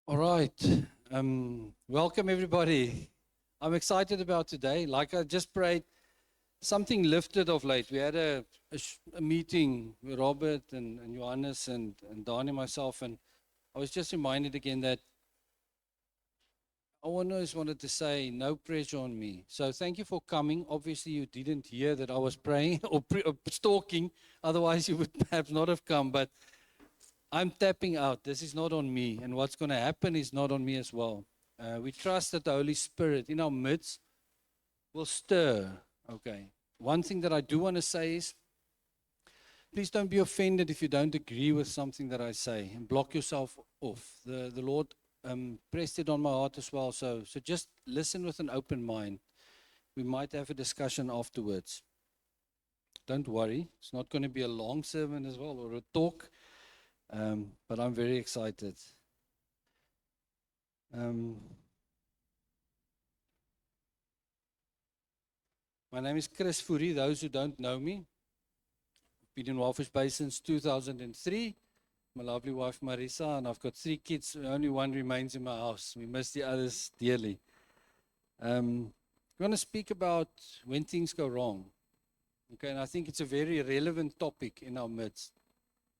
All right. Welcome, everybody. I'm excited about today. Like I just prayed, something lifted of late. We had a meeting with Robert and Johannes and Don and myself, and I was just reminded again that I always wanted to say no pressure on me. So thank you for coming. Obviously, you didn't hear that I was praying or stalking. Otherwise, you would perhaps not have come. But I'm tapping out. This is not on me. And what's going to happen is not on me as well. We trust that the Holy Spirit in our midst will stir. Okay. One thing that I do want to say is please don't be offended if you don't agree with something that I say and block yourself off. The Lord pressed it on my heart as well. So just listen with an open mind. We might have a discussion afterwards. Don't worry. It's not going to be a long sermon as well or a talk. But I'm very excited. My name is Chris Fourie. Those who don't know me, I've been in Walvis Bay since 2003. My lovely wife Marisa, and I've got 3 kids. Only one remains in my house. We miss the others dearly. We want to speak about when things go wrong. Okay, and I think it's a very relevant topic in our midst.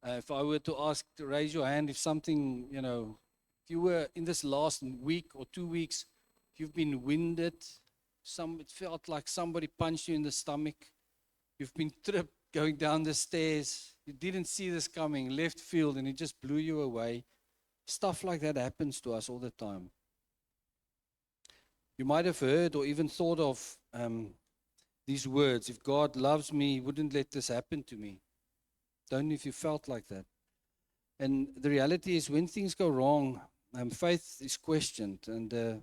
If I were to ask to raise your hand, if something, if you were in this last week or 2 weeks, if you've been winded, it felt like somebody punched you in the stomach. You've been tripped going down the stairs. You didn't see this coming, left field, and it just blew you away. Stuff like that happens to us all the time. You might have heard or even thought of these words: if God loves me, He wouldn't let this happen to me. Don't know if you felt like that. And the reality is, when things go wrong, faith is questioned. And the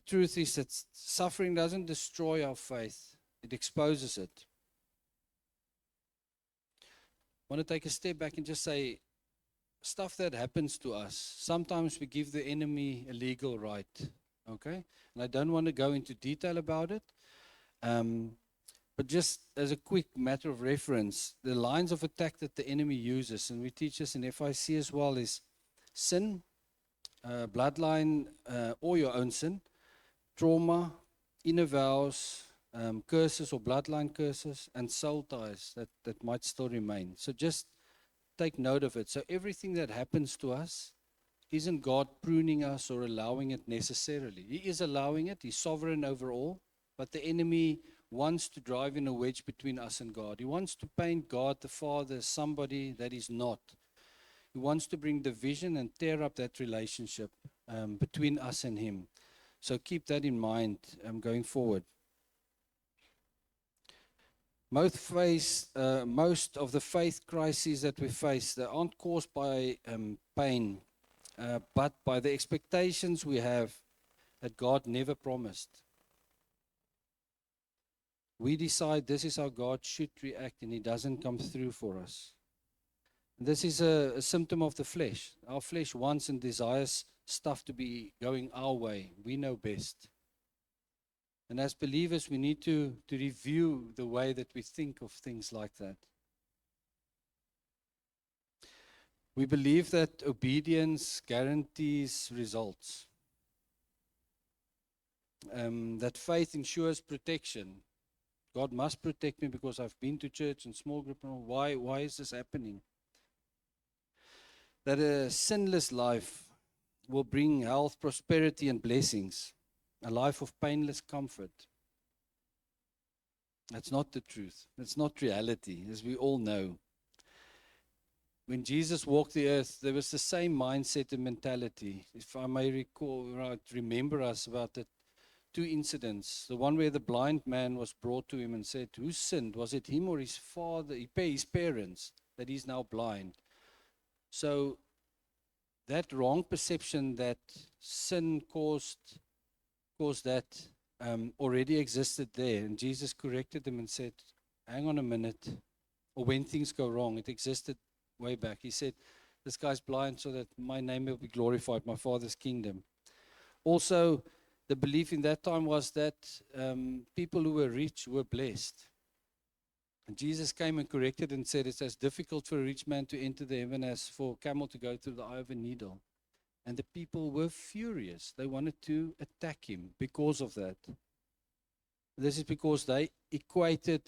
truth is that suffering doesn't destroy our faith, it exposes it. I want to take a step back and just say, stuff that happens to us, sometimes we give the enemy a legal right. Okay? And I don't want to go into detail about it. But just as a quick matter of reference, the lines of attack that the enemy uses, and we teach this in FIC as well, is sin, bloodline, or your own sin, trauma, inner vows, curses or bloodline curses, and soul ties that might still remain. So just take note of it. So everything that happens to us isn't God pruning us or allowing it necessarily. He is allowing it. He's sovereign over all. But the enemy wants to drive in a wedge between us and God. He wants to paint God the Father as somebody that is not. He wants to bring division and tear up that relationship between us and Him. So keep that in mind going forward. Most of the faith crises that we face, they aren't caused by pain, but by the expectations we have that God never promised. We decide this is how God should react, and He doesn't come through for us. This is a symptom of the flesh. Our flesh wants and desires stuff to be going our way. We know best. And as believers, we need to review the way that we think of things like that. We believe that obedience guarantees results. That faith ensures protection. God must protect me because I've been to church and small group. Why is this happening? That a sinless life will bring health, prosperity, and blessings. A life of painless comfort. That's not the truth. That's not reality, as we all know. When Jesus walked the earth, there was the same mindset and mentality. If I may remember us about the 2 incidents. The one where the blind man was brought to Him and said, who sinned? Was it him or his father, his parents, that he's now blind? So that wrong perception that sin caused that already existed there. And Jesus corrected them and said, hang on a minute. Or when things go wrong, it existed way back. He said, this guy's blind so that my name will be glorified, my Father's kingdom. Also, the belief in that time was that people who were rich were blessed. And Jesus came and corrected and said, it's as difficult for a rich man to enter the heaven as for a camel to go through the eye of a needle. And the people were furious. They wanted to attack him because of that. This is because they equated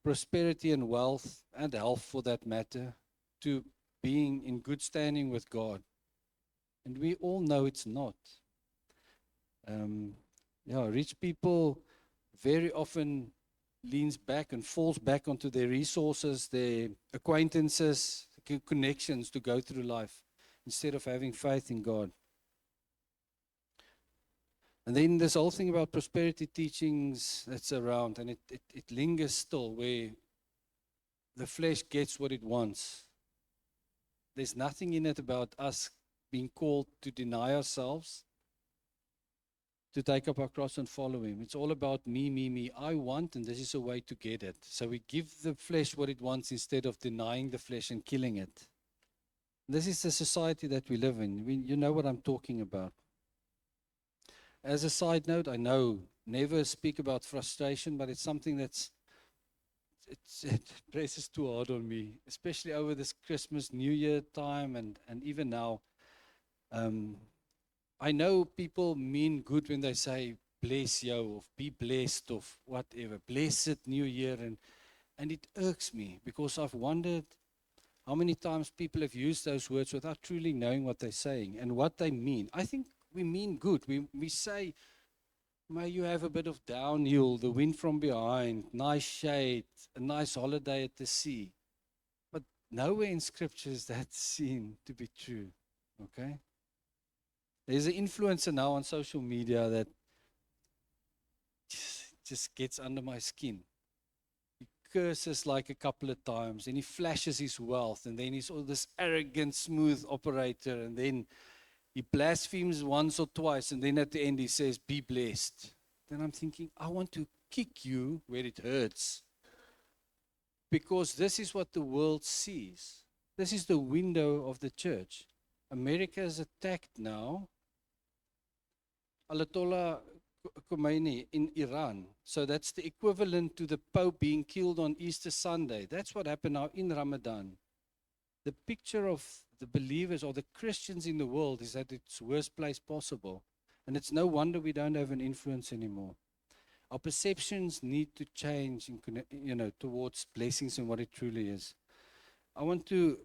prosperity and wealth and health, for that matter, to being in good standing with God. And we all know it's not. Rich people very often leans back and falls back onto their resources, their acquaintances, connections to go through life instead of having faith in God. And then this whole thing about prosperity teachings that's around, and it lingers still, where the flesh gets what it wants. There's nothing in it about us being called to deny ourselves, to take up our cross and follow him. It's all about me, me, me. I want, and this is a way to get it. So we give the flesh what it wants instead of denying the flesh and killing it. This is the society that we live in. You know what I'm talking about. As a side note, I know never speak about frustration, but it's something it presses too hard on me, especially over this Christmas, New Year time, and even now. I know people mean good when they say bless you, or be blessed, or whatever, blessed New Year, and it irks me because I've wondered how many times people have used those words without truly knowing what they're saying and what they mean. I think we mean good. We say, may you have a bit of downhill, the wind from behind, nice shade, a nice holiday at the sea. But nowhere in Scripture is that seen to be true. Okay? There's an influencer now on social media that just gets under my skin. He curses like a couple of times, and he flashes his wealth, and then he's all this arrogant, smooth operator, and then he blasphemes once or twice, and then at the end he says, be blessed. Then I'm thinking, I want to kick you where it hurts. Because this is what the world sees. This is the window of the church. America is attacked now. Ayatollah Khomeini in Iran. So that's the equivalent to the Pope being killed on Easter Sunday. That's what happened now in Ramadan. The picture of the believers or the Christians in the world is at its worst place possible. And it's no wonder we don't have an influence anymore. Our perceptions need to change, towards blessings and what it truly is. I want to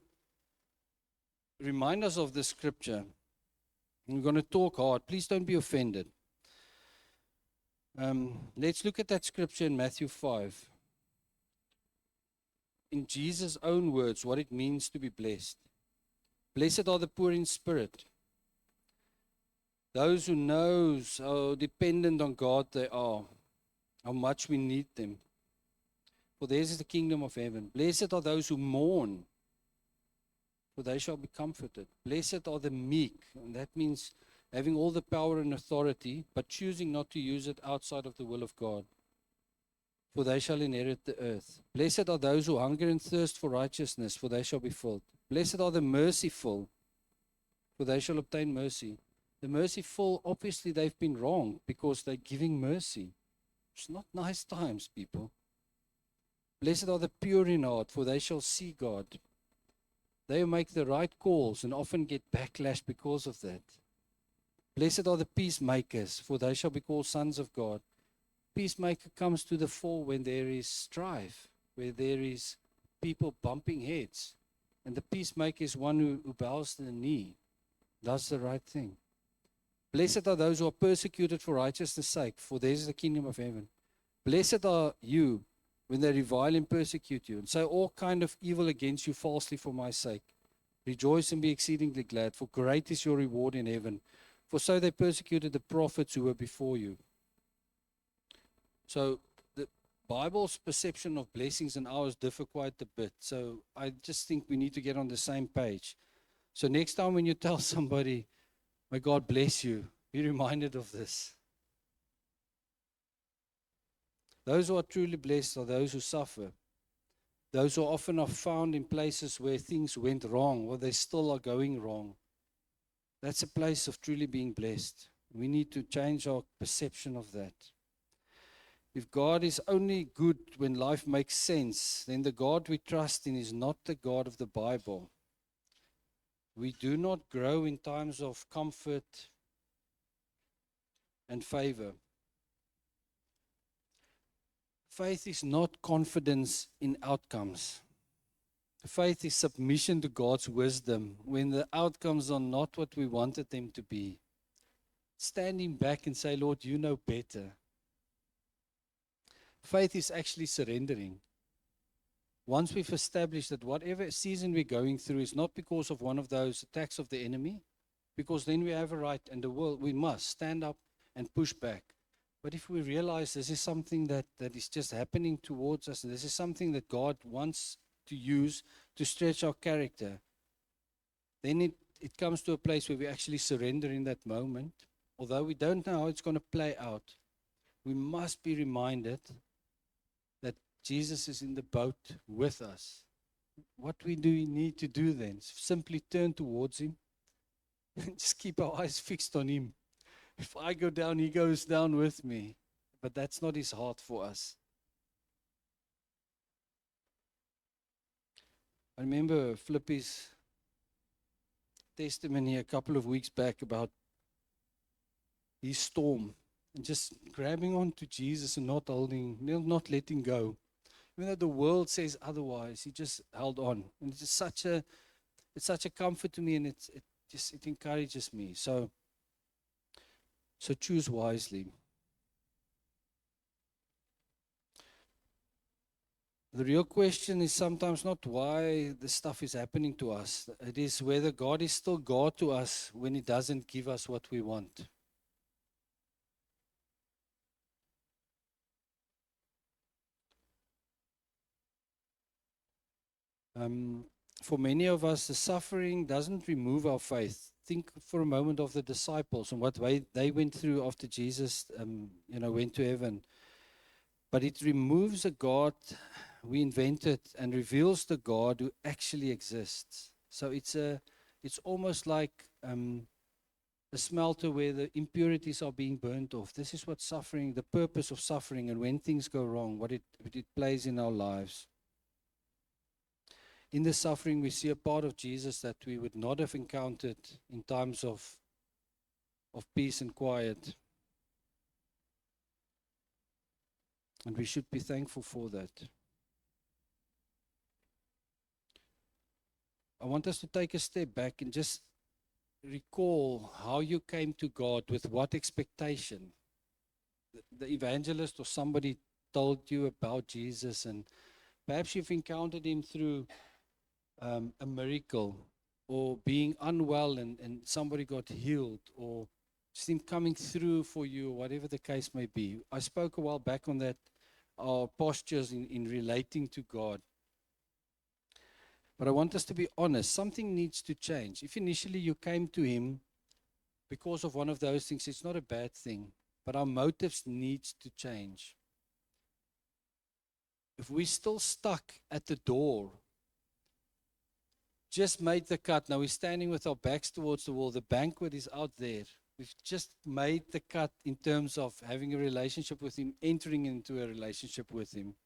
remind us of the scripture. We're going to talk hard. Please don't be offended. Let's look at that scripture in Matthew 5. In Jesus' own words, what it means to be blessed. Blessed are the poor in spirit. Those who know how dependent on God they are, how much we need them. For theirs is the kingdom of heaven. Blessed are those who mourn, for they shall be comforted. Blessed are the meek, and that means having all the power and authority, but choosing not to use it outside of the will of God. For they shall inherit the earth. Blessed are those who hunger and thirst for righteousness, for they shall be filled. Blessed are the merciful, for they shall obtain mercy. The merciful, obviously they've been wrong because they're giving mercy. It's not nice times, people. Blessed are the pure in heart, for they shall see God. They who make the right calls and often get backlash because of that. Blessed are the peacemakers, for they shall be called sons of God. Peacemaker comes to the fore when there is strife, where there is people bumping heads. And the peacemaker is one who bows the knee, does the right thing. Blessed are those who are persecuted for righteousness' sake, for theirs is the kingdom of heaven. Blessed are you when they revile and persecute you, and say all kind of evil against you falsely for my sake. Rejoice and be exceedingly glad, for great is your reward in heaven. For so they persecuted the prophets who were before you. So the Bible's perception of blessings and ours differ quite a bit. So I just think we need to get on the same page. So next time when you tell somebody, may God bless you, be reminded of this. Those who are truly blessed are those who suffer. Those who often are found in places where things went wrong, or they still are going wrong. That's a place of truly being blessed. We need to change our perception of that. If God is only good when life makes sense, then the God we trust in is not the God of the Bible. We do not grow in times of comfort and favor. Faith is not confidence in outcomes. Faith is submission to God's wisdom when the outcomes are not what we wanted them to be. Standing back and say, Lord, you know better. Faith is actually surrendering. Once we've established that whatever season we're going through is not because of one of those attacks of the enemy, because then we have a right, and the world, we must stand up and push back. But if we realize this is something that is just happening towards us, and this is something that God wants to use to stretch our character, then it comes to a place where we actually surrender in that moment. Although we don't know how it's going to play out, we must be reminded that Jesus is in the boat with us. What we need to do then? Simply turn towards Him and just keep our eyes fixed on Him. If I go down, He goes down with me. But that's not His heart for us. I remember Flippy's testimony a couple of weeks back about his storm and just grabbing onto Jesus and not letting go. Even though the world says otherwise, he just held on. And it's just such a comfort to me, and it encourages me. So choose wisely. The real question is sometimes not why this stuff is happening to us. It is whether God is still God to us when He doesn't give us what we want. For many of us, the suffering doesn't remove our faith. Think for a moment of the disciples and what they went through after Jesus, went to heaven. But it removes a God we invented and reveals the God who actually exists. So it's almost like a smelter where the impurities are being burnt off. This is what suffering, the purpose of suffering, and when things go wrong, what it plays in our lives. In the suffering, we see a part of Jesus that we would not have encountered in times of peace and quiet. And we should be thankful for that. I want us to take a step back and just recall how you came to God, with what expectation. The evangelist or somebody told you about Jesus, and perhaps you've encountered Him through a miracle, or being unwell and somebody got healed, or just Him coming through for you, whatever the case may be. I spoke a while back on that, our postures in relating to God. But I want us to be honest. Something needs to change. If initially you came to Him because of one of those things, it's not a bad thing. But our motives needs to change. If we're still stuck at the door, just made the cut. Now we're standing with our backs towards the wall. The banquet is out there. We've just made the cut in terms of having a relationship with Him, entering into a relationship with Him.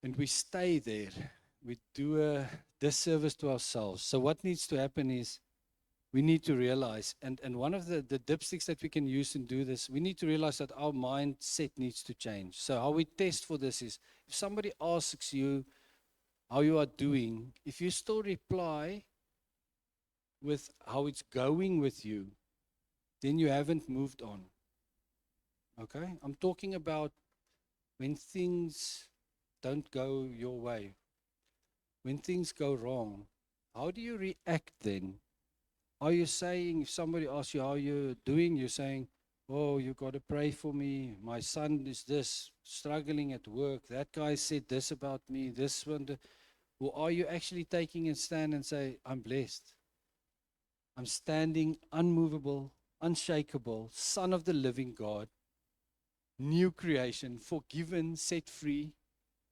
And we stay there. We do a disservice to ourselves. So what needs to happen is we need to realize, and one of the dipsticks that we can use and do this, we need to realize that our mindset needs to change. So how we test for this is, if somebody asks you how you are doing, if you still reply with how it's going with you, then you haven't moved on. Okay? I'm talking about when things don't go your way. When things go wrong, how do you react then? Are you saying, if somebody asks you how you're doing, you're saying, oh, you got to pray for me. My son is this, struggling at work. That guy said this about me, this one. Or are you actually taking a stand and say, I'm blessed. I'm standing unmovable, unshakable, Son of the living God, new creation, forgiven, set free,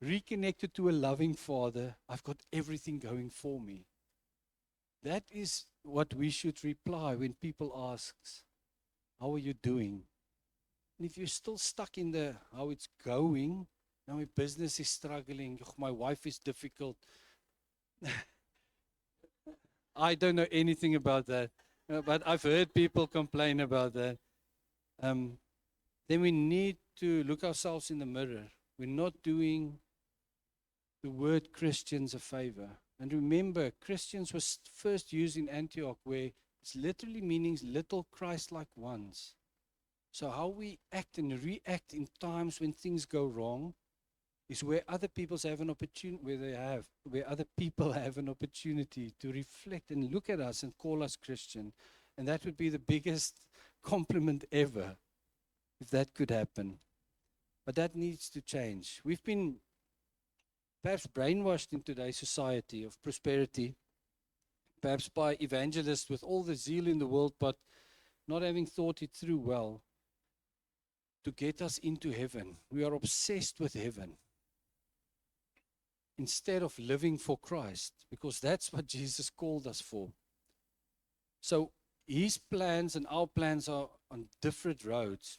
reconnected to a loving Father. I've got everything going for me. That is what we should reply when people ask, how are you doing? And if you're still stuck in the how it's going, now my business is struggling, my wife is difficult, I don't know anything about that, but I've heard people complain about that. Then we need to look ourselves in the mirror. We're not doing the word Christians a favor. And remember, Christians was first used in Antioch, where it's literally meaning little Christ-like ones. So how we act and react in times when things go wrong is where other people have an opportunity, where other people have an opportunity to reflect and look at us and call us Christian. And that would be the biggest compliment ever, if that could happen. But that needs to change. We've been perhaps brainwashed in today's society of prosperity, perhaps by evangelists with all the zeal in the world, but not having thought it through well to get us into heaven. We are obsessed with heaven instead of living for Christ, because that's what Jesus called us for. So his plans and our plans are on different roads.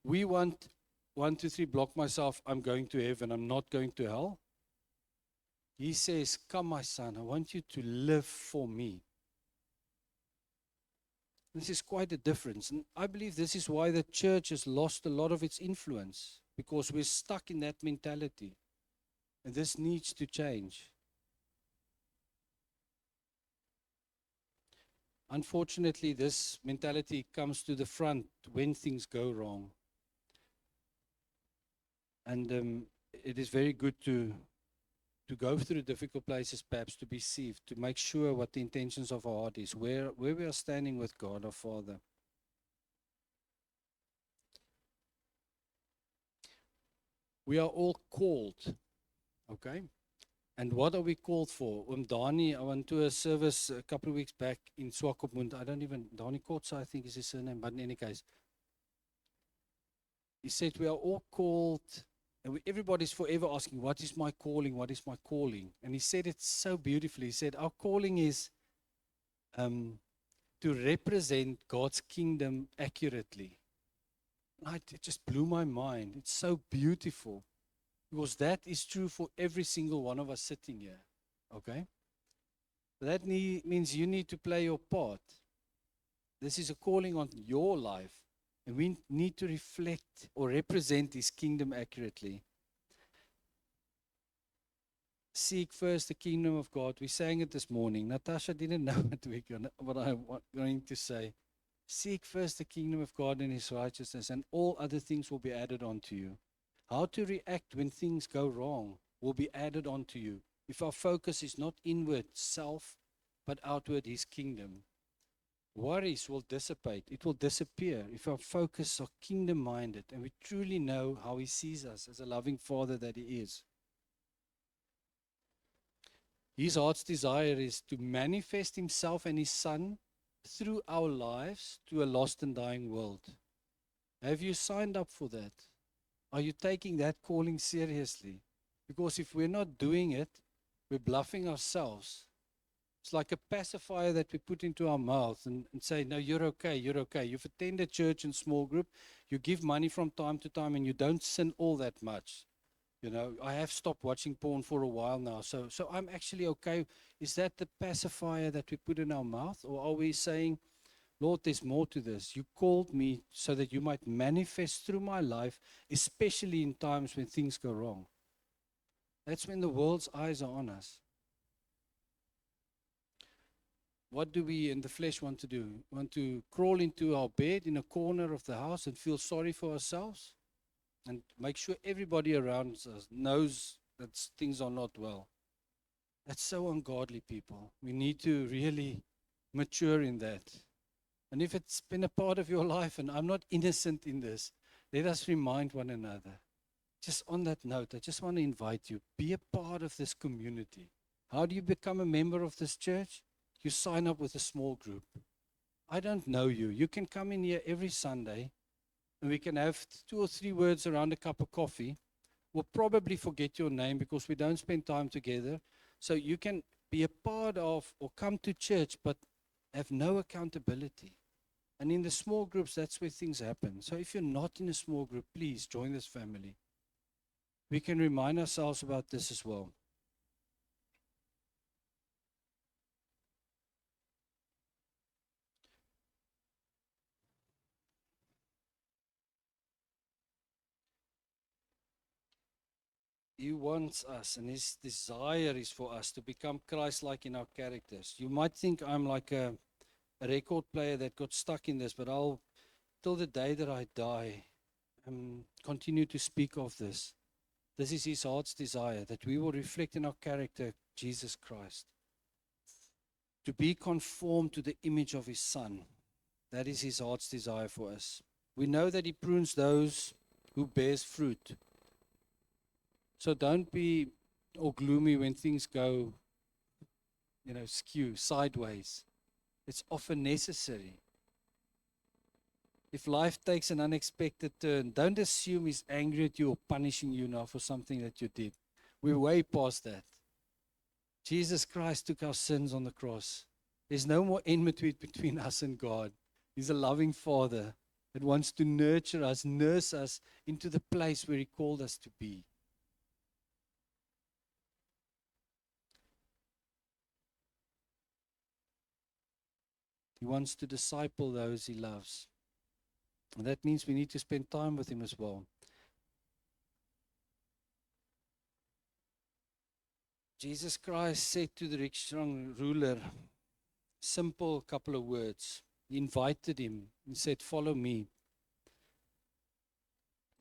We want 1, 2, 3, block myself, I'm going to heaven, I'm not going to hell. He says, come my son, I want you to live for me. This is quite a difference. And I believe this is why the church has lost a lot of its influence, because we're stuck in that mentality. And this needs to change. Unfortunately, this mentality comes to the front when things go wrong. And it is very good to go through difficult places, perhaps to be saved, to make sure what the intentions of our heart is, where we are standing with God, our Father. We are all called, okay? And what are we called for? Dani, I went to a service a couple of weeks back in Swakopmund. Dani Kotsa, I think is his surname, but in any case. He said we are all called, and everybody's forever asking, what is my calling? What is my calling? And he said it so beautifully. He said, our calling is to represent God's kingdom accurately. It just blew my mind. It's so beautiful. Because that is true for every single one of us sitting here. Okay? That means you need to play your part. This is a calling on your life. And we need to reflect or represent his kingdom accurately. Seek first the kingdom of God. We sang it this morning. Natasha didn't know what I was going to say. Seek first the kingdom of God and his righteousness, and all other things will be added onto you. How to react when things go wrong will be added onto you. If our focus is not inward, self, but outward, his kingdom. Worries will dissipate. It will disappear if our focus are kingdom-minded and we truly know how he sees us as a loving Father that he is. His heart's desire is to manifest himself and his Son through our lives to a lost and dying world. Have you signed up for that? Are you taking that calling seriously? Because if we're not doing it, we're bluffing ourselves. It's like a pacifier that we put into our mouth and say, no, you're okay, you're okay. You've attended church in small group, you give money from time to time, and you don't sin all that much. You know, I have stopped watching porn for a while now, so I'm actually okay. Is that the pacifier that we put in our mouth? Or are we saying, Lord, there's more to this. You called me so that you might manifest through my life, especially in times when things go wrong. That's when the world's eyes are on us. What do we in the flesh want to do? Want to crawl into our bed in a corner of the house and feel sorry for ourselves? And make sure everybody around us knows that things are not well. That's so ungodly, people. We need to really mature in that. And if it's been a part of your life, and I'm not innocent in this, let us remind one another. Just on that note, I just want to invite you, be a part of this community. How do you become a member of this church? You sign up with a small group. I don't know you. You can come in here every Sunday, and we can have 2 or 3 words around a cup of coffee. We'll probably forget your name because we don't spend time together. So you can be a part of or come to church, but have no accountability. And in the small groups, that's where things happen. So if you're not in a small group, please join this family. We can remind ourselves about this as well. He wants us, and his desire is for us to become Christ-like in our characters. You might think I'm like a record player that got stuck in this, but I'll, till the day that I die, continue to speak of this. This is his heart's desire, that we will reflect in our character Jesus Christ. To be conformed to the image of his Son. That is his heart's desire for us. We know that he prunes those who bears fruit. So don't be all gloomy when things go, skew, sideways. It's often necessary. If life takes an unexpected turn, don't assume he's angry at you or punishing you now for something that you did. We're way past that. Jesus Christ took our sins on the cross. There's no more enmity between us and God. He's a loving Father that wants to nurture us, nurse us into the place where he called us to be. He wants to disciple those he loves. And that means we need to spend time with him as well. Jesus Christ said to the rich young ruler, simple couple of words. He invited him and said, follow me.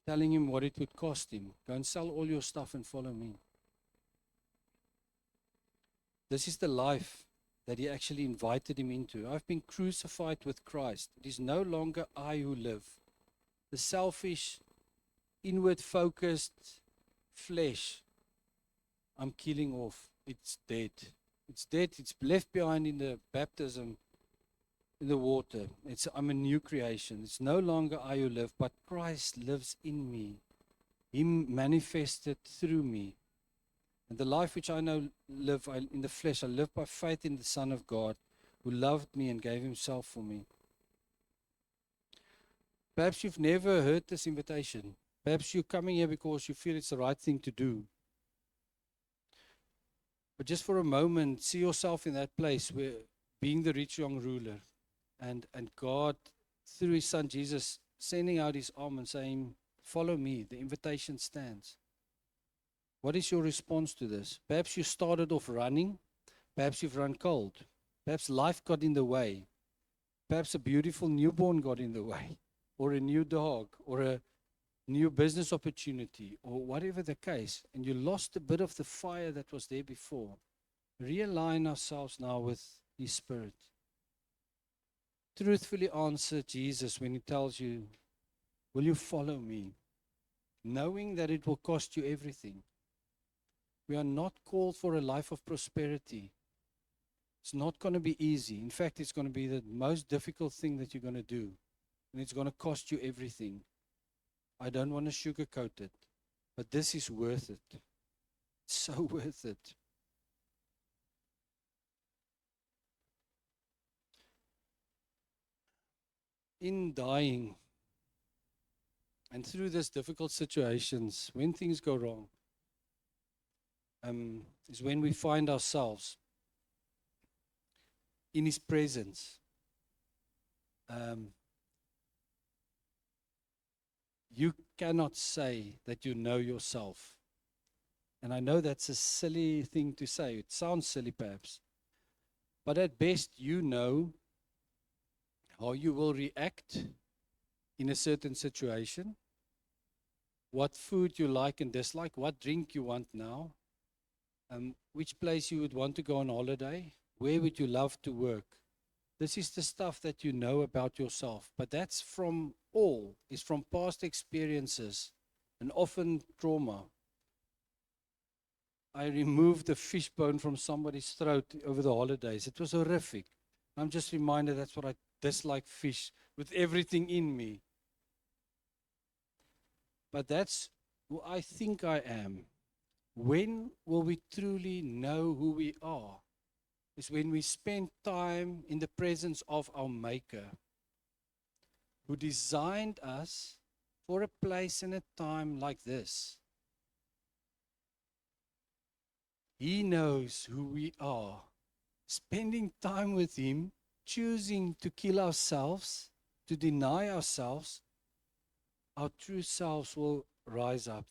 Telling him what it would cost him. Go and sell all your stuff and follow me. This is the life that he actually invited him into. I've been crucified with Christ. It is no longer I who live. The selfish, inward-focused flesh, I'm killing off. It's dead. It's dead. It's left behind in the baptism, in the water. I'm a new creation. It's no longer I who live, but Christ lives in me. He manifested through me. And the life which I now live in the flesh, I live by faith in the Son of God, who loved me and gave himself for me. Perhaps you've never heard this invitation. Perhaps you're coming here because you feel it's the right thing to do. But just for a moment, see yourself in that place where being the rich young ruler and God, through his Son Jesus, sending out his arm and saying, follow me. The invitation stands. What is your response to this? Perhaps you started off running. Perhaps you've run cold. Perhaps life got in the way. Perhaps a beautiful newborn got in the way. Or a new dog. Or a new business opportunity. Or whatever the case. And you lost a bit of the fire that was there before. Realign ourselves now with his Spirit. Truthfully answer Jesus when he tells you, will you follow me? Knowing that it will cost you everything. We are not called for a life of prosperity. It's not going to be easy. In fact, it's going to be the most difficult thing that you're going to do. And it's going to cost you everything. I don't want to sugarcoat it. But this is worth it. It's so worth it. In dying, and through these difficult situations, when things go wrong, is when we find ourselves in his presence. You cannot say that you know yourself. And I know that's a silly thing to say. It sounds silly perhaps. But at best, you know how you will react in a certain situation, what food you like and dislike, what drink you want now, which place you would want to go on holiday, where would you love to work. This is the stuff that you know about yourself, but that's from past experiences and often trauma. I removed a fish bone from somebody's throat over the holidays. It was horrific. I'm just reminded that's what I dislike, fish, with everything in me. But that's who I think I am. When will we truly know who we are? Is when we spend time in the presence of our Maker, who designed us for a place and a time like this. He knows who we are. Spending time with him, choosing to kill ourselves, to deny ourselves, our true selves will rise up.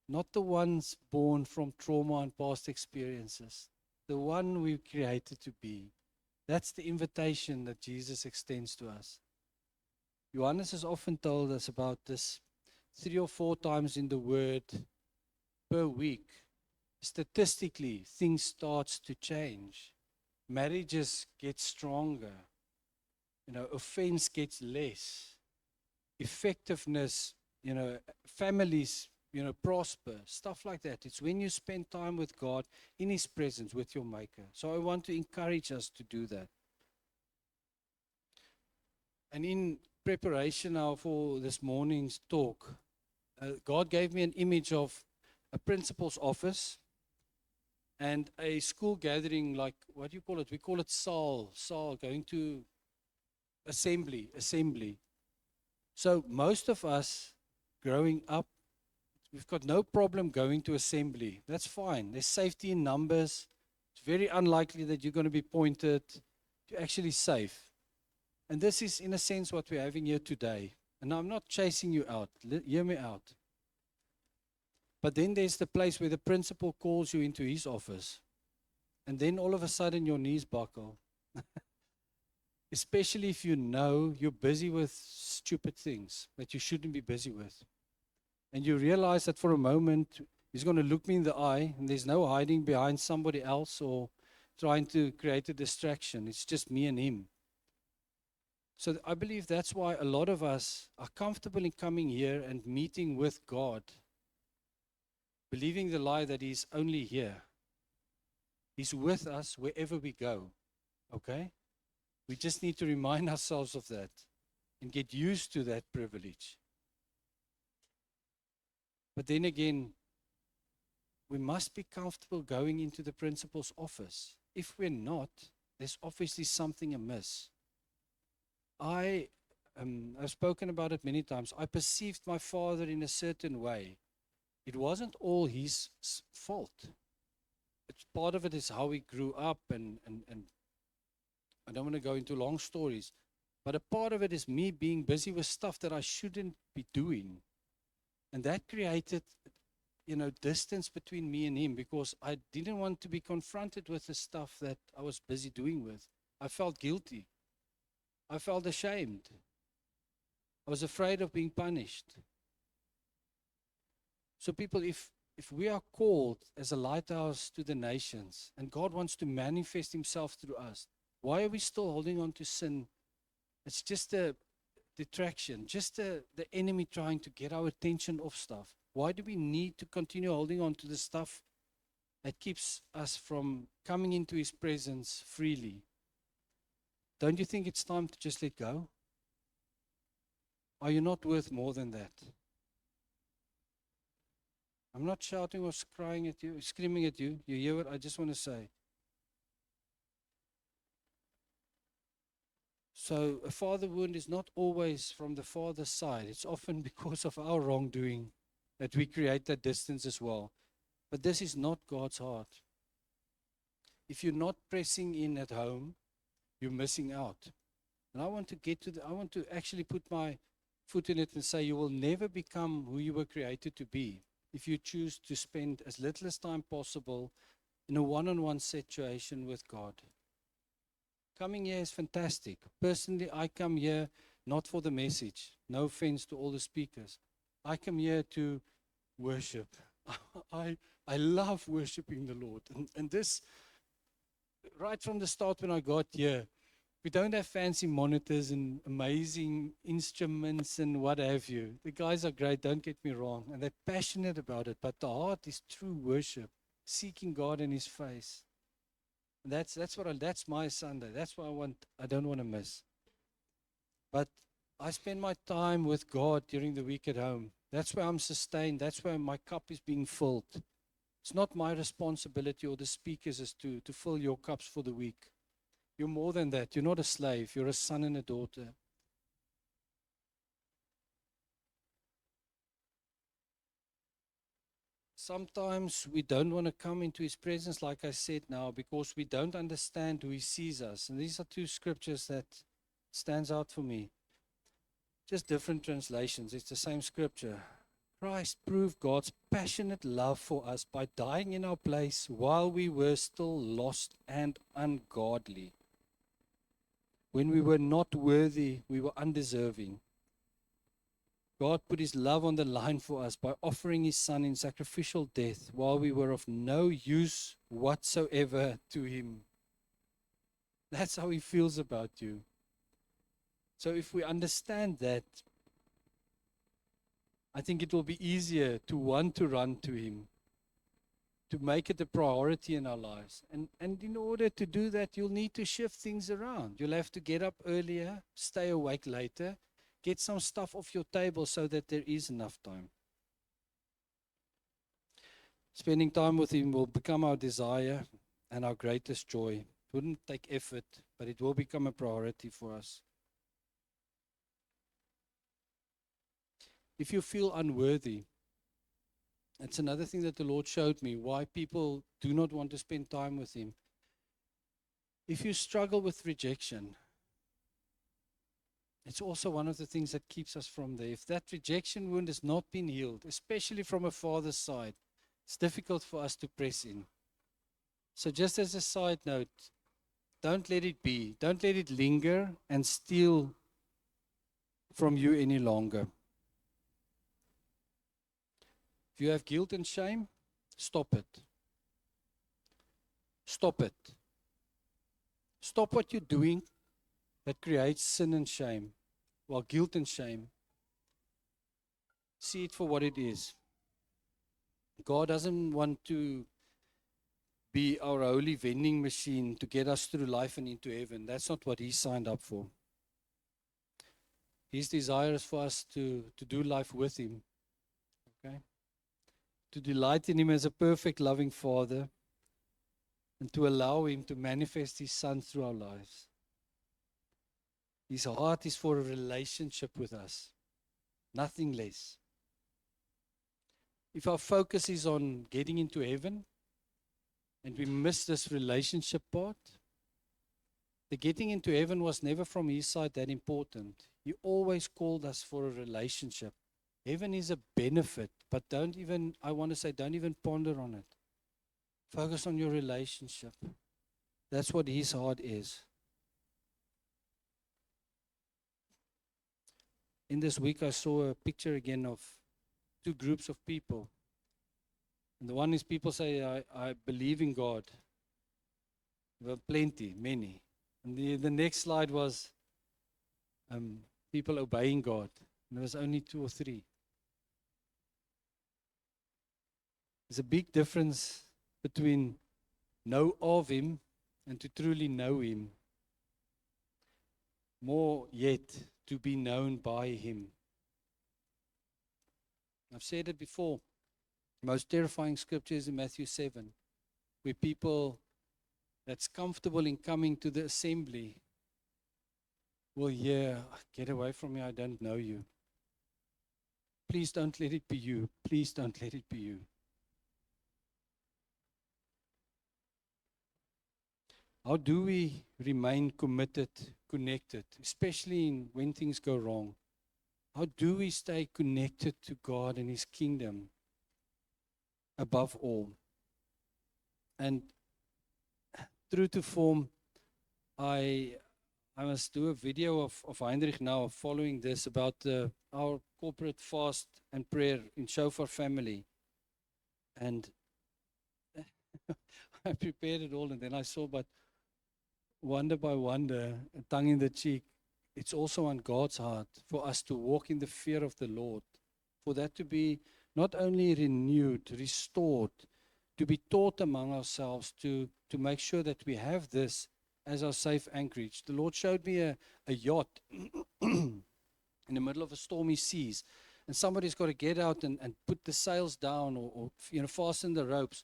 not the ones born from trauma and past experiences, the one we created to be. That's the invitation that Jesus extends to us. Johannes has often told us about this 3 or 4 times in the Word per week. Statistically, things starts to change. Marriages get stronger. Offense gets less. Effectiveness, families, prosper. Stuff like that. It's when you spend time with God in His presence with your Maker. So I want to encourage us to do that. And in preparation now for this morning's talk, God gave me an image of a principal's office and a school gathering, like, what do you call it? We call it Saul, going to assembly. So most of us growing up, we've got no problem going to assembly. That's fine. There's safety in numbers. It's very unlikely that you're going to be pointed. You're actually safe. And this is, in a sense, what we're having here today. And I'm not chasing you out. Hear me out. But then there's the place where the principal calls you into his office. And then all of a sudden your knees buckle. Especially if you know you're busy with stupid things that you shouldn't be busy with. And you realize that for a moment, he's going to look me in the eye, and there's no hiding behind somebody else or trying to create a distraction. It's just me and him. So I believe that's why a lot of us are comfortable in coming here and meeting with God, believing the lie that He's only here. He's with us wherever we go. Okay? We just need to remind ourselves of that and get used to that privilege. But then again, we must be comfortable going into the principal's office. If we're not, there's obviously something amiss. I've spoken about it many times. I perceived my father in a certain way. It wasn't all his fault. Part of it is how he grew up, and I don't want to go into long stories, but a part of it is me being busy with stuff that I shouldn't be doing. And that created, distance between me and him, because I didn't want to be confronted with the stuff that I was busy doing with. I felt guilty. I felt ashamed. I was afraid of being punished. So people, if we are called as a lighthouse to the nations, and God wants to manifest Himself through us, why are we still holding on to sin? It's just a detraction, just the enemy trying to get our attention off stuff. Why do we need to continue holding on to the stuff that keeps us from coming into His presence freely? Don't you think it's time to just let go? Are you not worth more than that? I'm not shouting or crying at you, screaming at you. You hear what I just want to say? So a father wound is not always from the father's side. It's often because of our wrongdoing that we create that distance as well. But this is not God's heart. If you're not pressing in at home, you're missing out. And I want to actually put my foot in it and say, you will never become who you were created to be if you choose to spend as little as time possible in a one-on-one situation with God. Coming here is fantastic. Personally, I come here not for the message. No offense to all the speakers. I come here to worship. I love worshiping the Lord. And this, right from the start when I got here, we don't have fancy monitors and amazing instruments and what have you. The guys are great, don't get me wrong, and they're passionate about it, but the heart is true worship, seeking God in His face. And that's my Sunday. That's what I don't want to miss. But I spend my time with God during the week at home. That's where I'm sustained. That's where my cup is being filled. It's not my responsibility or the speakers is to fill your cups for the week. You're more than that. You're not a slave. You're a son and a daughter. Sometimes we don't want to come into His presence, like I said now, because we don't understand who He sees us. And these are two scriptures that stands out for me. Just different translations. It's the same scripture. Christ proved God's passionate love for us by dying in our place while we were still lost and ungodly. When we were not worthy, we were undeserving. God put his love on the line for us by offering his son in sacrificial death while we were of no use whatsoever to him. That's how he feels about you. So if we understand that, I think it will be easier to want to run to him, to make it a priority in our lives. And in order to do that, you'll need to shift things around. You'll have to get up earlier, stay awake later, get some stuff off your table so that there is enough time. Spending time with him will become our desire and our greatest joy. It wouldn't take effort, but it will become a priority for us. If you feel unworthy, that's another thing that the Lord showed me, why people do not want to spend time with him. If you struggle with rejection, it's also one of the things that keeps us from there. If that rejection wound has not been healed, especially from a father's side, it's difficult for us to press in. So just as a side note, don't let it be. Don't let it linger and steal from you any longer. If you have guilt and shame, stop it. Stop it. Stop what you're doing that creates sin and shame. Well, guilt and shame. See it for what it is. God doesn't want to be our holy vending machine to get us through life and into heaven. That's not what he signed up for. His desire is for us to do life with him. Okay? To delight in him as a perfect, loving Father, and to allow him to manifest his Son through our lives. His heart is for a relationship with us, nothing less. If our focus is on getting into heaven, and we miss this relationship part, the getting into heaven was never from his side that important. He always called us for a relationship. Heaven is a benefit, but don't even ponder on it. Focus on your relationship. That's what his heart is. In this week, I saw a picture again of two groups of people. And the one is people say, I believe in God. There were plenty, many. And the next slide was people obeying God. And there was only 2 or 3. There's a big difference between know of him and to truly know him. More yet, to be known by him. I've said it before. Most terrifying scripture is in Matthew 7, where people that's comfortable in coming to the assembly will hear, get away from me, I don't know you. Please don't let it be you. Please don't let it be you. How do we remain committed, connected, especially when things go wrong? How do we stay connected to God and his kingdom above all? And true to form, I must do a video of Heinrich now following this about our corporate fast and prayer in Shofar family. And I prepared it all, and then I saw, but wonder by wonder, a tongue in the cheek, it's also on God's heart for us to walk in the fear of the Lord, for that to be not only renewed, restored, to be taught among ourselves, to make sure that we have this as our safe anchorage. The Lord showed me a yacht in the middle of a stormy seas, and somebody's got to get out and put the sails down or fasten the ropes.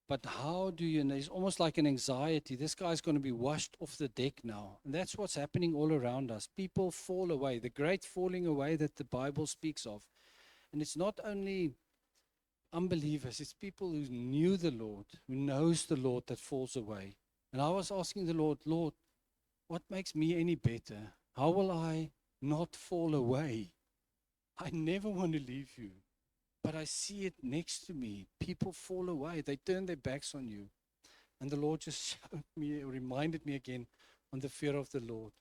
But how do you know? It's almost like an anxiety. This guy's going to be washed off the deck now. And that's what's happening all around us. People fall away, the great falling away that the Bible speaks of. And it's not only unbelievers, it's people who knew the Lord, who knows the Lord, that falls away. And I was asking the Lord, Lord, what makes me any better? How will I not fall away? I never want to leave you. But I see it next to me. People fall away. They turn their backs on you. And the Lord just showed me, reminded me again on the fear of the Lord.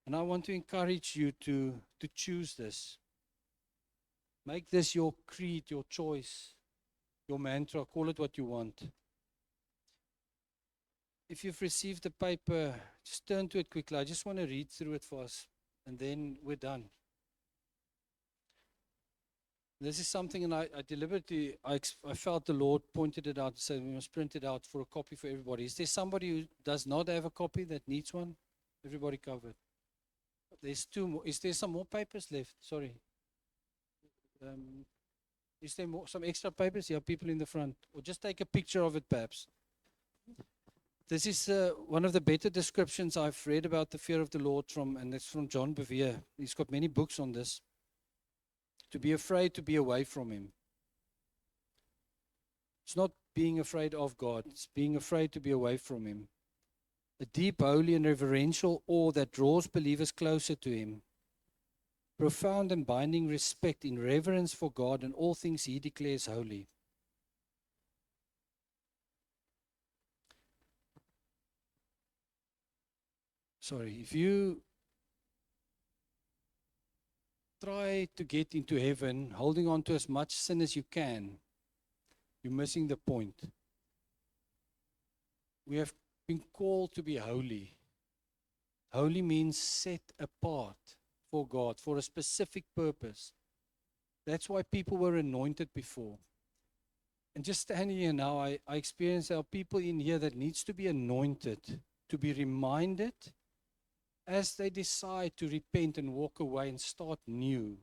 And I want to encourage you to choose this. Make this your creed, your choice, your mantra. Call it what you want. If you've received the paper, just turn to it quickly. I just want to read through it for us, and then we're done. This is something, and I deliberately, I felt the Lord pointed it out and said we must print it out for a copy for everybody. Is there somebody who does not have a copy that needs one? Everybody covered. There's two more. Is there some more papers left? Sorry. Is there some extra papers? Yeah, people in the front. Or just take a picture of it, perhaps. This is one of the better descriptions I've read about the fear of the Lord and it's from John Bevere. He's got many books on this. To be afraid to be away from Him. It's not being afraid of God. It's being afraid to be away from Him. A deep, holy, and reverential awe that draws believers closer to Him. Profound and binding respect in reverence for God and all things He declares holy. Sorry, if you try to get into heaven holding on to as much sin as you can, you're missing the point. We have been called to be holy. Holy means set apart for God, for a specific purpose. That's why people were anointed before. And just standing here now, I experience there are people in here that needs to be anointed, to be reminded as they decide to repent and walk away and start new,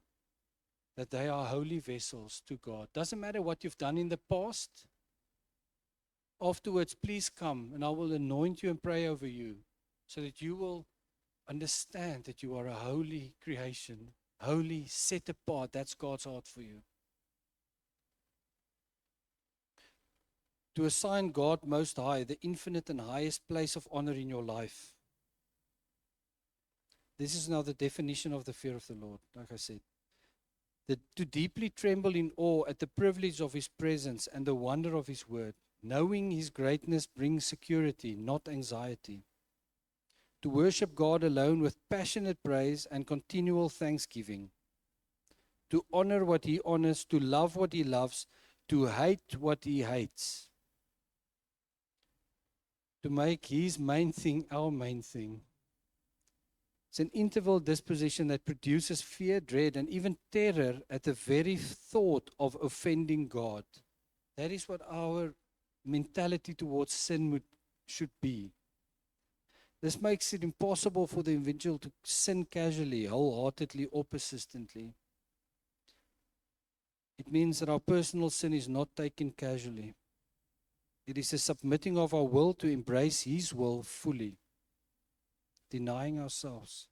that they are holy vessels to God. Doesn't matter what you've done in the past. Afterwards, please come and I will anoint you and pray over you so that you will understand that you are a holy creation, holy, set apart. That's God's heart for you. To assign God Most High the infinite and highest place of honor in your life. This is now the definition of the fear of the Lord, like I said. To deeply tremble in awe at the privilege of His presence and the wonder of His word. Knowing His greatness brings security, not anxiety. To worship God alone with passionate praise and continual thanksgiving. To honor what He honors, to love what He loves, to hate what He hates. To make His main thing our main thing. It's an interval disposition that produces fear, dread, and even terror at the very thought of offending God. That is what our mentality towards sin should be. This makes it impossible for the individual to sin casually, wholeheartedly, or persistently. It means that our personal sin is not taken casually. It is a submitting of our will to embrace His will fully, denying ourselves.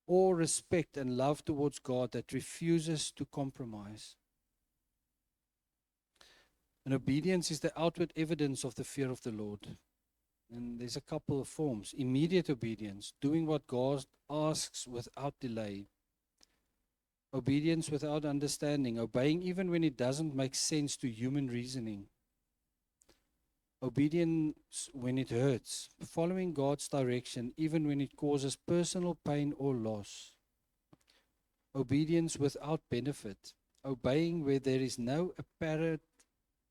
Or respect and love towards God that refuses to compromise. And obedience is the outward evidence of the fear of the Lord. And there's a couple of forms. Immediate obedience, doing what God asks without delay. Obedience without understanding, obeying even when it doesn't make sense to human reasoning. Obedience when it hurts, following God's direction even when it causes personal pain or loss. Obedience without benefit, obeying where there is no apparent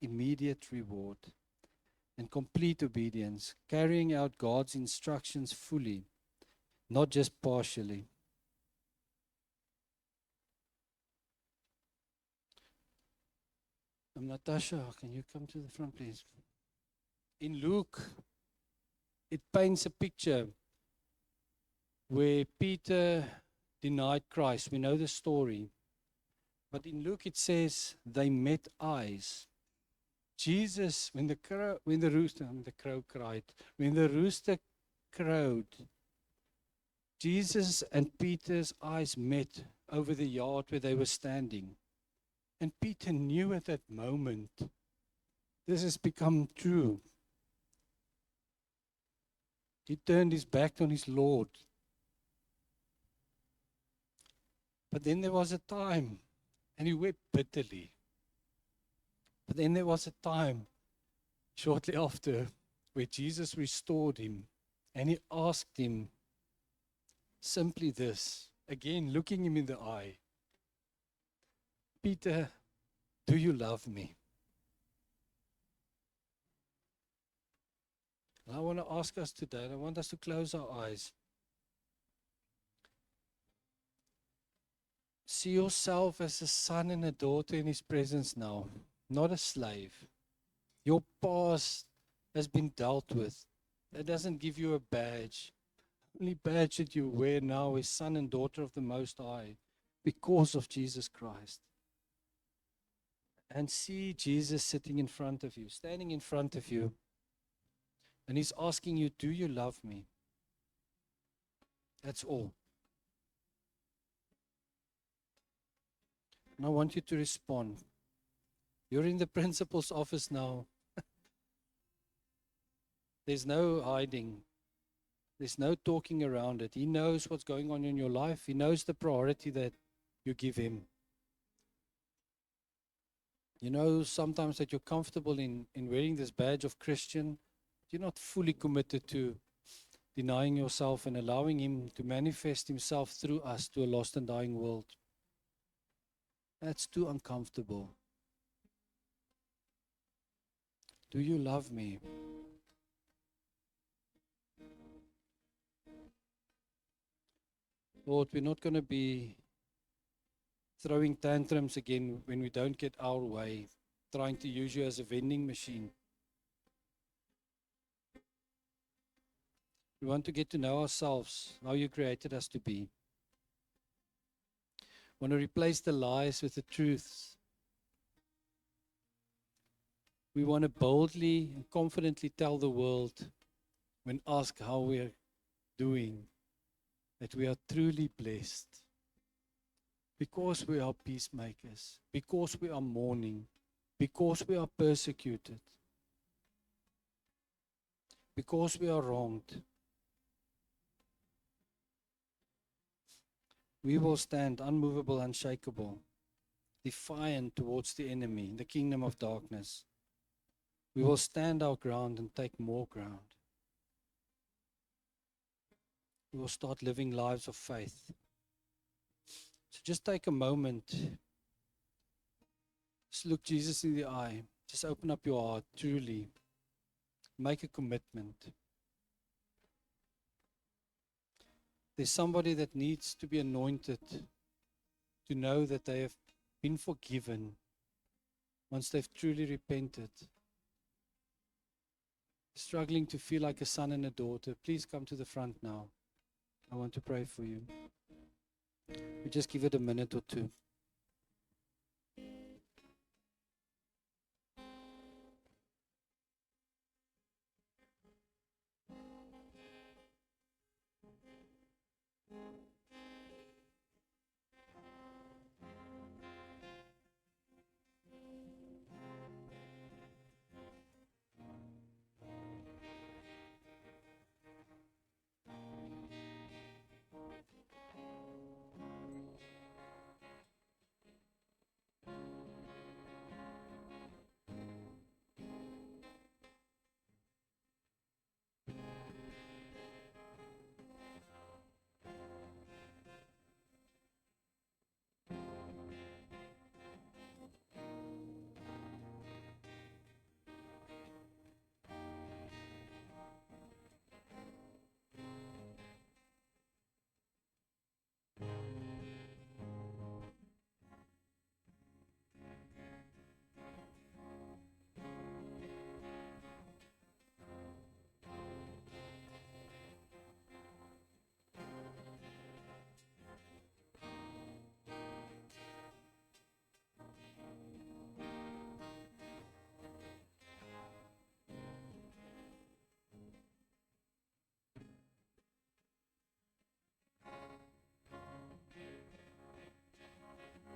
immediate reward. And complete obedience, carrying out God's instructions fully, not just partially. Natasha, can you come to the front, please? In Luke, it paints a picture where Peter denied Christ. We know the story. But in Luke it says they met eyes. Jesus, when the rooster crowed, Jesus and Peter's eyes met over the yard where they were standing. And Peter knew at that moment, this has become true. He turned his back on his Lord. But then there was a time, and he wept bitterly. But then there was a time, shortly after, where Jesus restored him, and he asked him simply this, again looking him in the eye, Peter, do you love me? And I want to ask us today, and I want us to close our eyes. See yourself as a son and a daughter in his presence now, not a slave. Your past has been dealt with. That doesn't give you a badge. The only badge that you wear now is son and daughter of the Most High because of Jesus Christ. And see Jesus sitting in front of you, standing in front of you. And he's asking you, do you love me? That's all. And I want you to respond. You're in the principal's office now. There's no hiding. There's no talking around it. He knows what's going on in your life. He knows the priority that you give him. You know sometimes that you're comfortable in wearing this badge of Christian. You're not fully committed to denying yourself and allowing him to manifest himself through us to a lost and dying world. That's too uncomfortable. Do you love me? Lord, we're not going to be throwing tantrums again when we don't get our way, trying to use you as a vending machine. We want to get to know ourselves, how you created us to be. We want to replace the lies with the truths. We want to boldly and confidently tell the world, when asked how we're doing, that we are truly blessed. Because we are peacemakers, because we are mourning, because we are persecuted, because we are wronged. We will stand unmovable, unshakable, defiant towards the enemy, the kingdom of darkness. We will stand our ground and take more ground. We will start living lives of faith. So just take a moment. Just look Jesus in the eye. Just open up your heart, truly. Make a commitment. There's somebody that needs to be anointed to know that they have been forgiven once they've truly repented. Struggling to feel like a son and a daughter, please come to the front now. I want to pray for you. We just give it a minute or two.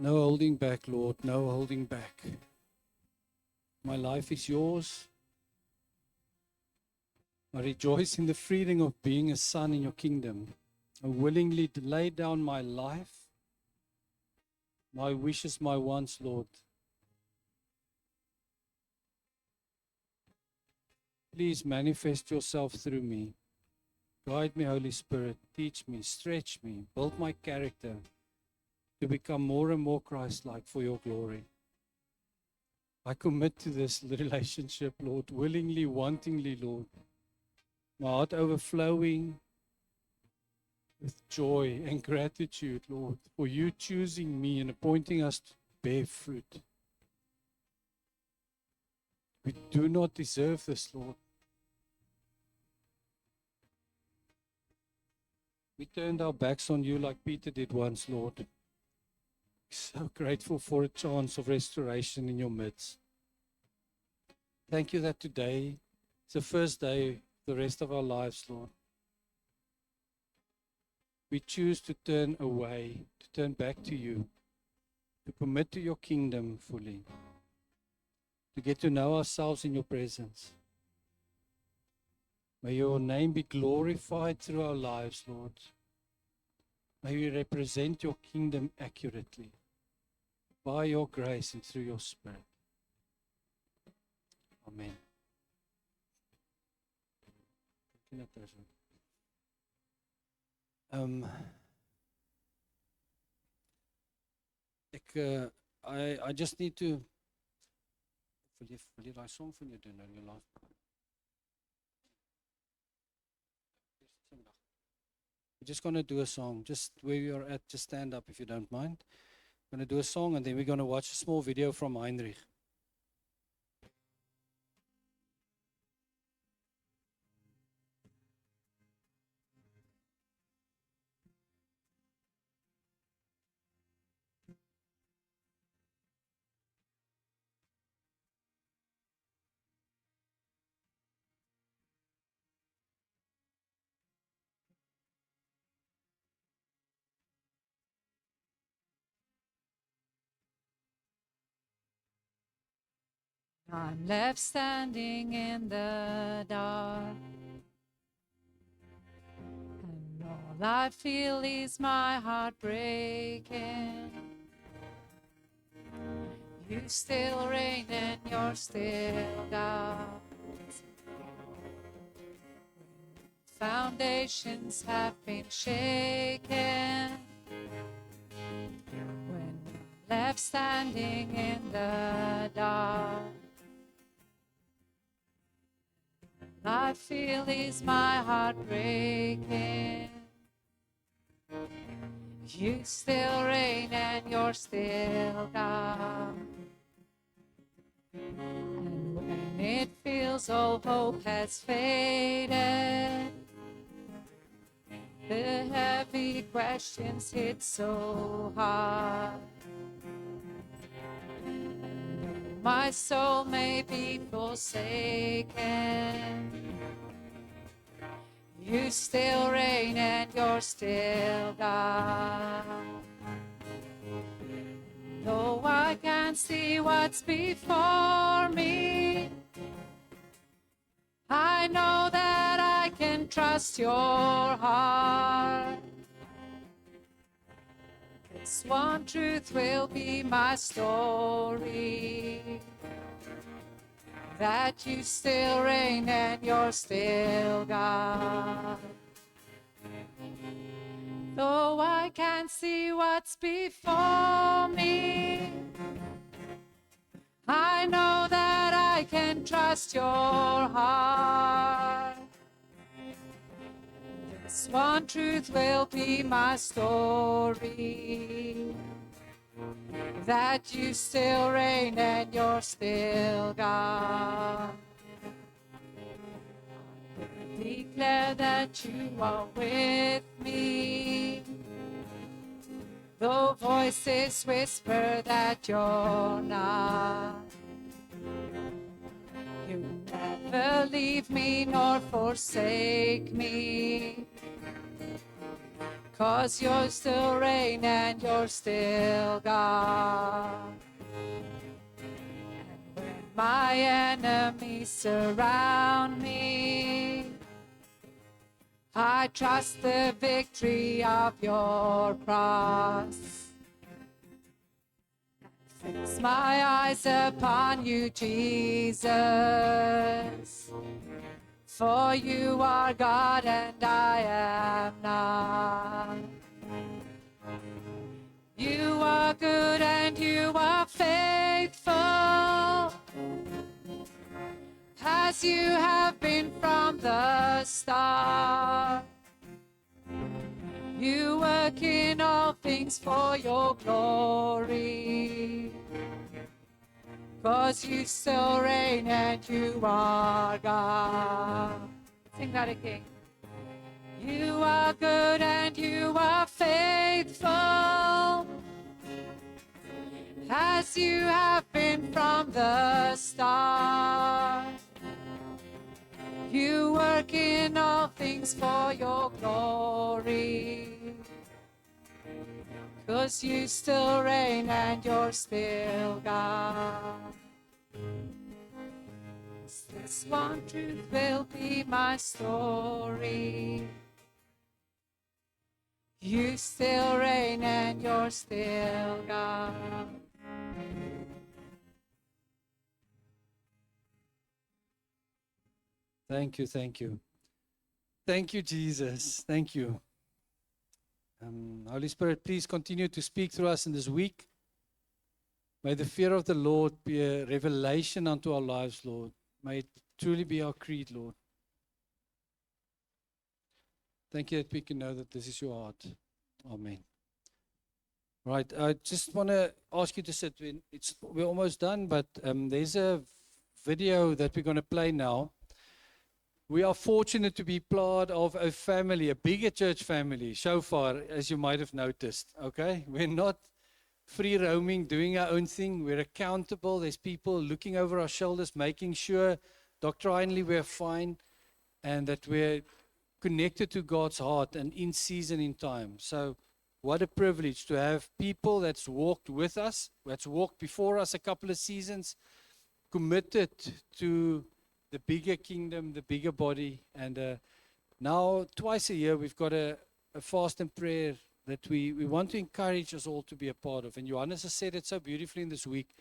No holding back, Lord, no holding back. My life is yours. I rejoice in the freedom of being a son in your kingdom. I willingly lay down my life my wishes, my wants, Lord. Please manifest yourself through me. Guide me, Holy Spirit. Teach me, stretch me, build my character to become more and more Christ-like for your glory. I commit to this relationship, Lord, willingly, wantingly, Lord. My heart overflowing with joy and gratitude, Lord, for you choosing me and appointing us to bear fruit. We do not deserve this, Lord. We turned our backs on you like Peter did once, Lord. So grateful for a chance of restoration in your midst. Thank you that today is the first day, the rest of our lives, Lord. We choose to turn away, to turn back to you, to commit to your kingdom fully, to get to know ourselves in your presence. May your name be glorified through our lives, Lord. May we represent your kingdom accurately by your grace and through your Spirit. Amen. I just need to. Wil jy daai song van jou doen nou die laaste? We're just going to do a song. Just where you're at, just stand up if you don't mind. We're going to do a song and then we're going to watch a small video from Heinrich. I'm left standing in the dark, and all I feel is my heart breaking. You still reign and you're still God. Foundations have been shaken. When I'm left standing in the dark, I feel is my heart breaking. You still reign and you're still God. And when it feels all hope has faded, the heavy questions hit so hard. My soul may be forsaken. You still reign and you're still God. Though I can't see what's before me, I know that I can trust your heart. This one truth will be my story, that you still reign and you're still God. Though I can't see what's before me, I know that I can trust your heart. This one truth will be my story, that you still reign and you're still God. I declare that you are with me, though voices whisper that you're not. You never leave me nor forsake me, 'cause you still reign and you're still God. And when my enemies surround me, I trust the victory of your cross. Fix my eyes upon you, Jesus. For you are God and I am not. You are good and you are faithful, as you have been from the start. You work in all things for your glory, 'cause you still reign and you are God. Sing that again. You are good and you are faithful, as you have been from the start. You work in all things for your glory, 'cause you still reign and you're still God. This one truth will be my story. You still reign and you're still God. Thank you, thank you. Thank you, Jesus. Thank you. Holy Spirit, please continue to speak through us in this week. May the fear of the Lord be a revelation unto our lives, Lord. May it truly be our creed, Lord. Thank you that we can know that this is your heart. Amen. Right, I just want to ask you to sit. We're almost done, but there's a video that we're going to play now. We are fortunate to be part of a family, a bigger church family, so far, as you might have noticed. Okay? We're not free roaming, doing our own thing. We're accountable. There's people looking over our shoulders, making sure doctrinally we're fine and that we're connected to God's heart and in season, in time. So, what a privilege to have people that's walked with us, that's walked before us a couple of seasons, committed to the bigger kingdom, the bigger body. And now, twice a year, we've got a fast and prayer that we want to encourage us all to be a part of. And Johannes has said it so beautifully in this week.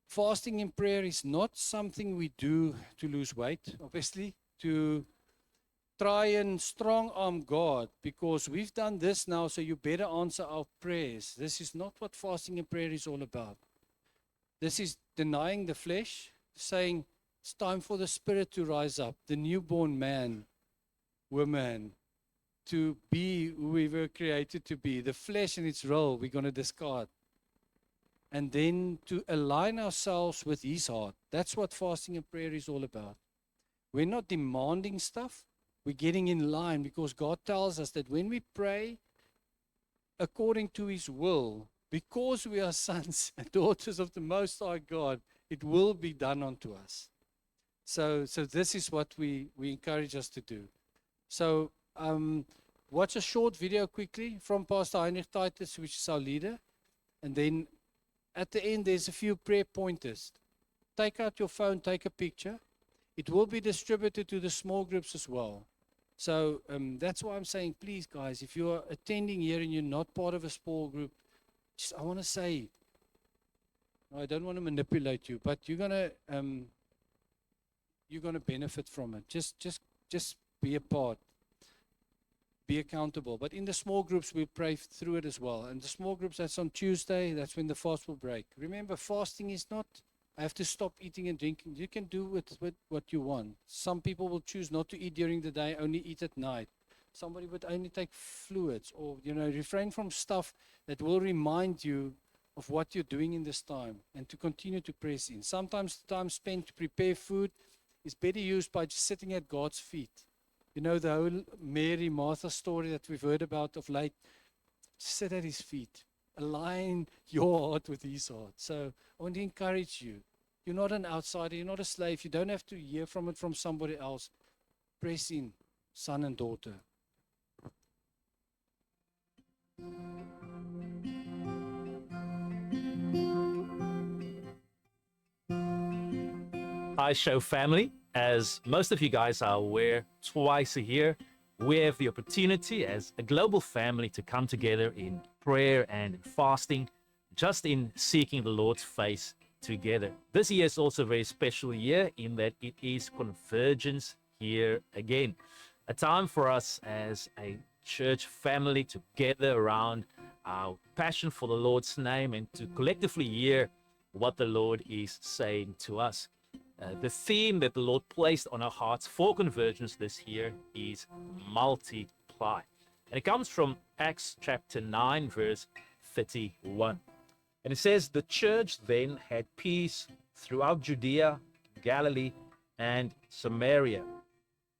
Fasting and prayer is not something we do to lose weight, obviously, to try and strong arm God, because we've done this now, so you better answer our prayers. This is not what fasting and prayer is all about. This is denying the flesh, saying it's time for the spirit to rise up, the newborn man, woman, to be who we were created to be. The flesh and its role we're going to discard. And then to align ourselves with His heart. That's what fasting and prayer is all about. We're not demanding stuff. We're getting in line, because God tells us that when we pray according to His will, because we are sons and daughters of the Most High God, it will be done unto us. So this is what we encourage us to do. So watch a short video quickly from Pastor Heinrich Titus, which is our leader. And then at the end, there's a few prayer pointers. Take out your phone, take a picture. It will be distributed to the small groups as well. So that's why I'm saying, please, guys, if you're attending here and you're not part of a small group, I want to say, I don't want to manipulate you, but you're gonna benefit from it. Just be a part. Be accountable. But in the small groups, we pray through it as well. And the small groups, that's on Tuesday. That's when the fast will break. Remember, fasting is not, I have to stop eating and drinking. You can do with what you want. Some people will choose not to eat during the day, only eat at night. Somebody would only take fluids, or, refrain from stuff that will remind you of what you're doing in this time, and to continue to press in. Sometimes the time spent to prepare food is better used by just sitting at God's feet. You know, the whole Mary, Martha story that we've heard about of late. Sit at His feet. Align your heart with His heart. So I want to encourage you. You're not an outsider. You're not a slave. You don't have to hear from it from somebody else. Press in, son and daughter. Hi, show family. As most of you guys are aware, twice a year, we have the opportunity as a global family to come together in prayer and in fasting, just in seeking the Lord's face together. This year is also a very special year in that it is Convergence Year again. A time for us as a church family to gather around our passion for the Lord's name and to collectively hear what the Lord is saying to us. The theme that the Lord placed on our hearts for Convergence this year is multiply. And it comes from Acts chapter 9, verse 31. And it says, the church then had peace throughout Judea, Galilee, and Samaria.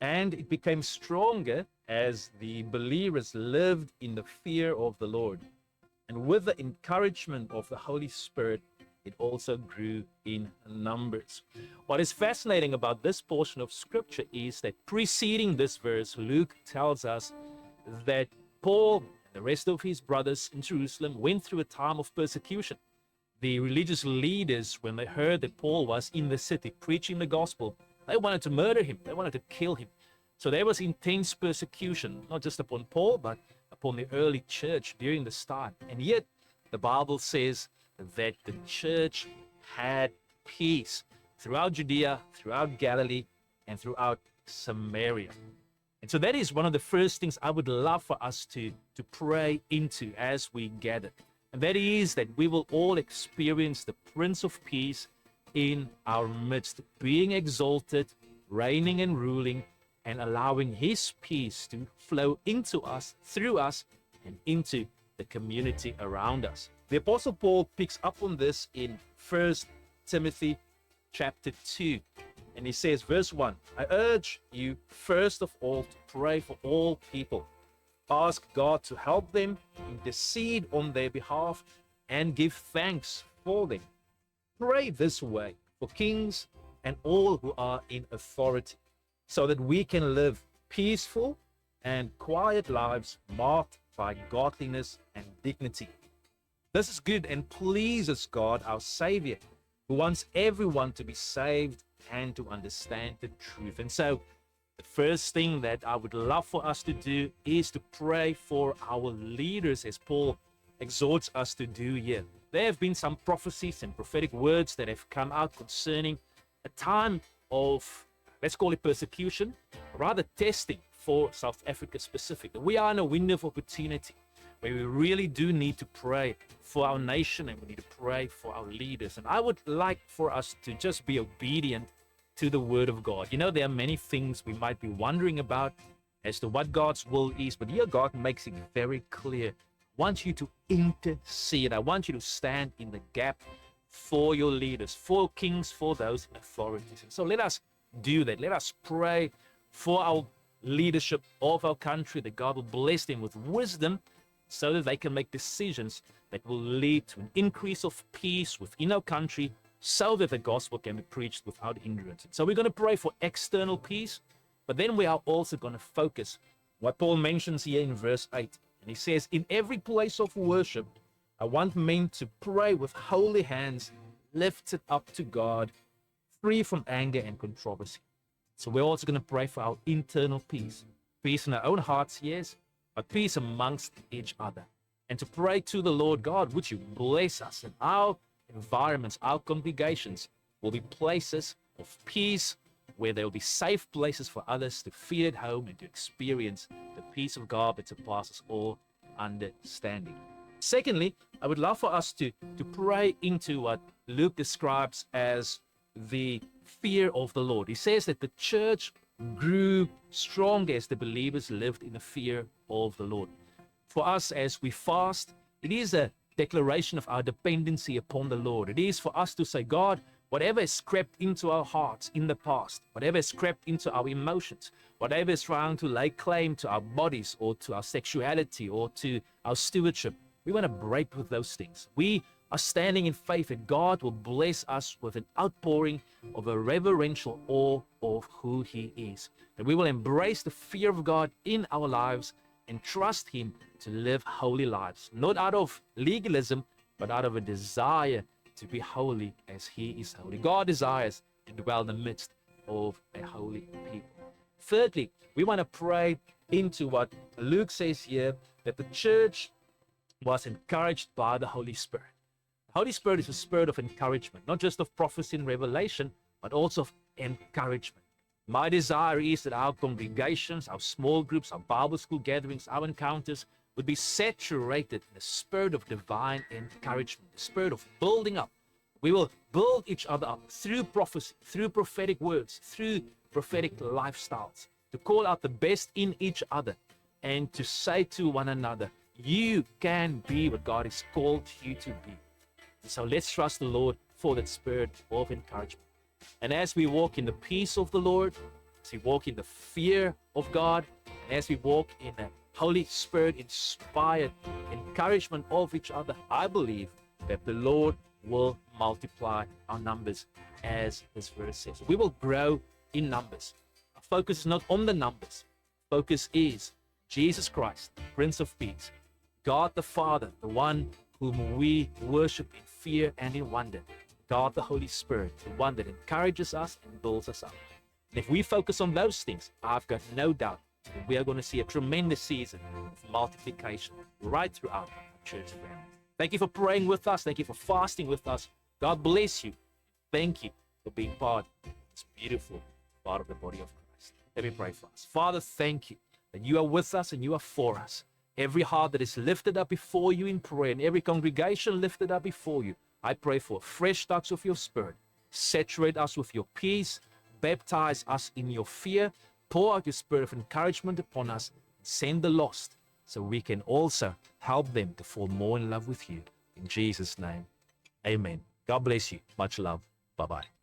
And it became stronger as the believers lived in the fear of the Lord. And with the encouragement of the Holy Spirit, it also grew in numbers. What is fascinating about this portion of scripture is that preceding this verse, Luke tells us that Paul and the rest of his brothers in Jerusalem went through a time of persecution. The religious leaders, when they heard that Paul was in the city preaching the gospel, they wanted to murder him. They wanted to kill him. So there was intense persecution, not just upon Paul, but upon the early church during this time. And yet, the Bible says that the church had peace throughout Judea, throughout Galilee, and throughout Samaria. And so that is one of the first things I would love for us to pray into as we gather. And that is that we will all experience the Prince of Peace in our midst, being exalted, reigning and ruling, and allowing his peace to flow into us, through us, and into the community around us. The Apostle Paul picks up on this in 1 Timothy chapter 2. And he says, verse 1, I urge you first of all to pray for all people. Ask God to help them, intercede on their behalf, and give thanks for them. Pray this way for kings and all who are in authority, so that we can live peaceful and quiet lives marked by godliness and dignity. This is good and pleases God, our Savior, who wants everyone to be saved and to understand the truth. And so, the first thing that I would love for us to do is to pray for our leaders, as Paul exhorts us to do here. There have been some prophecies and prophetic words that have come out concerning a time of, let's call it persecution, rather testing for South Africa specifically. We are in a window of opportunity where we really do need to pray for our nation and we need to pray for our leaders. And I would like for us to just be obedient to the word of God. You know, there are many things we might be wondering about as to what God's will is, but here God makes it very clear. I want you to intercede. I want you to stand in the gap for your leaders, for kings, for those in authorities. And so let us do that. Let us pray for our leadership of our country, that God will bless them with wisdom so that they can make decisions that will lead to an increase of peace within our country, so that the gospel can be preached without hindrance. So we're going to pray for external peace, but then we are also going to focus what Paul mentions here in verse 8. And he says, in every place of worship, I want men to pray with holy hands lifted up to God, free from anger and controversy. So we're also going to pray for our internal peace. Peace in our own hearts, yes, but peace amongst each other. And to pray to the Lord God, would you bless us in our environments, our congregations will be places of peace, where there will be safe places for others to feel at home and to experience the peace of God that surpasses all understanding. Secondly, I would love for us to pray into what Luke describes as the fear of the Lord. He says that the church grew strong as the believers lived in the fear of the Lord. For us, as we fast, it is a declaration of our dependency upon the Lord. It is for us to say, God, whatever has crept into our hearts in the past, whatever has crept into our emotions, whatever is trying to lay claim to our bodies or to our sexuality or to our stewardship, we want to break with those things. We are standing in faith that God will bless us with an outpouring of a reverential awe of who He is. That we will embrace the fear of God in our lives and trust Him to live holy lives, not out of legalism, but out of a desire to be holy as He is holy. God desires to dwell in the midst of a holy people. Thirdly, we want to pray into what Luke says here, that the church was encouraged by the Holy Spirit. The Holy Spirit is a spirit of encouragement, not just of prophecy and revelation, but also of encouragement. My desire is that our congregations, our small groups, our Bible school gatherings, our encounters would be saturated in the spirit of divine encouragement, the spirit of building up. We will build each other up through prophecy, through prophetic words, through prophetic lifestyles, to call out the best in each other and to say to one another, you can be what God has called you to be. So let's trust the Lord for that spirit of encouragement. And as we walk in the peace of the Lord, as we walk in the fear of God, and as we walk in the Holy Spirit inspired encouragement of each other, I believe that the Lord will multiply our numbers, as this verse says. We will grow in numbers. Our focus is not on the numbers. Focus is Jesus Christ, Prince of Peace, God the Father, the one whom we worship in fear and in wonder, God the Holy Spirit, the one that encourages us and builds us up. And if we focus on those things, I've got no doubt that we are going to see a tremendous season of multiplication right throughout our church family. Thank you for praying with us. Thank you for fasting with us. God bless you. Thank you for being part of this beautiful part of the body of Christ. Let me pray for us. Father, thank you that you are with us and you are for us. Every heart that is lifted up before you in prayer and every congregation lifted up before you, I pray for a fresh touch of your Spirit. Saturate us with your peace. Baptize us in your fear. Pour out your spirit of encouragement upon us. Send the lost so we can also help them to fall more in love with you. In Jesus' name, amen. God bless you. Much love. Bye-bye.